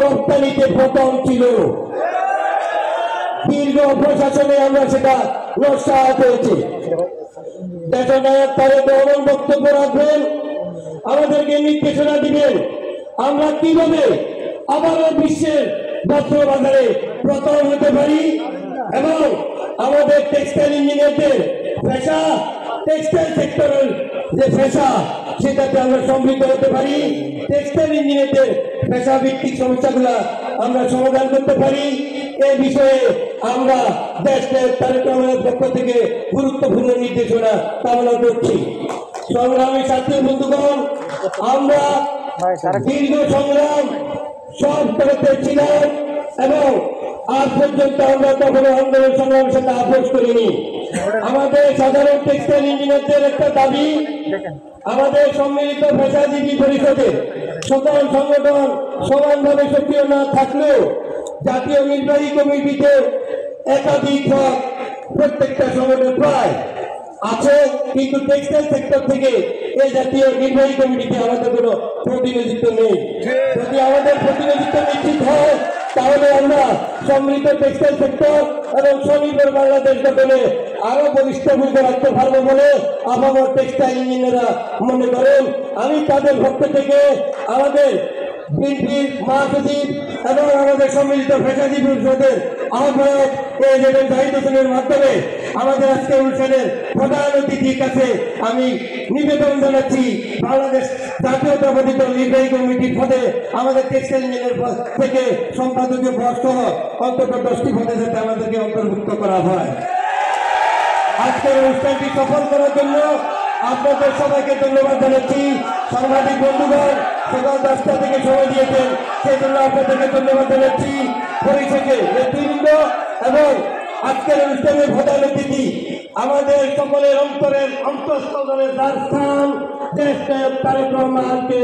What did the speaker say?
রপ্তানিতে প্রথম ছিল। দীর্ঘ প্রশাসনে আমরা সেটা নস্যাৎ হয়েছে। দেশনায়ক তারেক রহমান বক্তব্য রাখবেন, আমাদেরকে নির্দেশনা দিবেন আমরা কিভাবে আবারও বিশ্বের বস্ত্র বাজারে প্রথম হতে পারি এবং আমাদের টেক্সটাইল ইঞ্জিনিয়ারদের পেশা, টেক্সটাইল সেক্টরের যে পেশা সেটাতে আমরা সমৃদ্ধ হতে পারি, টেক্সটাইল ইঞ্জিনিয়ারদের পেশা ভিত্তিক সমস্যাগুলো আমরা সমাধান করতে পারি। এই বিষয়ে আমরা দেশের তারেক রহমানের পক্ষ থেকে গুরুত্বপূর্ণ নির্দেশনা কামনা করছি। সংগ্রামী ছাত্র বন্ধুগণ, আমরা দীর্ঘ সংগ্রাম সব করতে ছিলাম এবং আজ পর্যন্ত আমরা কখনো আন্দোলন সংগ্রামের সাথে আপোষ করিনি। আমাদের সাধারণ টেক্সটাইল ইঞ্জিনিয়ারদের একটা দাবি, আমাদের সম্মিলিত পেশাজীবী পরিষদের সকল সংগঠন সমানভাবে সক্রিয় না থাকলেও জাতীয় নির্বাহী কমিটিতে একাধিক প্রত্যেকটা সংগঠন প্রায় আছে, কিন্তু টেক্সটাইল সেক্টর থেকে এই জাতীয় নির্বাহী কমিটিতে আমাদের কোনো প্রতিনিধিত্ব নেই। যদি আমাদের প্রতিনিধিত্ব নিশ্চিত হয় তাহলে আমরা সম্মিলিত টেক্সটাইল সেক্টর এবং স্বনির্ভর বাংলাদেশ গঠনে আরো বলিষ্ঠ ভূমিকা রাখতে পারবো বলে আপামর টেক্সটাইল ইঞ্জিনিয়াররা মনে করেন। আমি তাদের পক্ষ থেকে আমাদের বিএনপির মহাসচিব এবং আমাদের সম্মিলিত পেশাজীবী পরিষদের আহ্বায়ক এজেন্ট জাহিদ হোসেনের মাধ্যমে আমাদের আজকের অনুষ্ঠানের প্রধান অতিথির কাছে আমি নিবেদন জানাচ্ছি, বাংলাদেশ জাতীয়তাবাদী দল নির্বাহী কমিটির পদে আমাদের টেক্সটাইল ইঞ্জিনিয়ার থেকে সম্পাদকীয় পদ সহ অন্তত 10টি পদে যাতে আমাদেরকে অন্তর্ভুক্ত করা হয়। আজকের অনুষ্ঠানটি সফল করার জন্য আপনাদের সবাইকে ধন্যবাদ জানাচ্ছি। সাংবাদিক বন্ধুগণ সকাল 10টা থেকে সময় দিয়েছেন, সেই জন্য আপনাদেরকে ধন্যবাদ জানাচ্ছি। পরিশেষে নেতৃবৃন্দ এবং আজকের অনুষ্ঠানের প্রধান অতিথি আমাদের সকলের অন্তরের অন্তঃস্থলের স্থান দেশ তারেক রহমানকে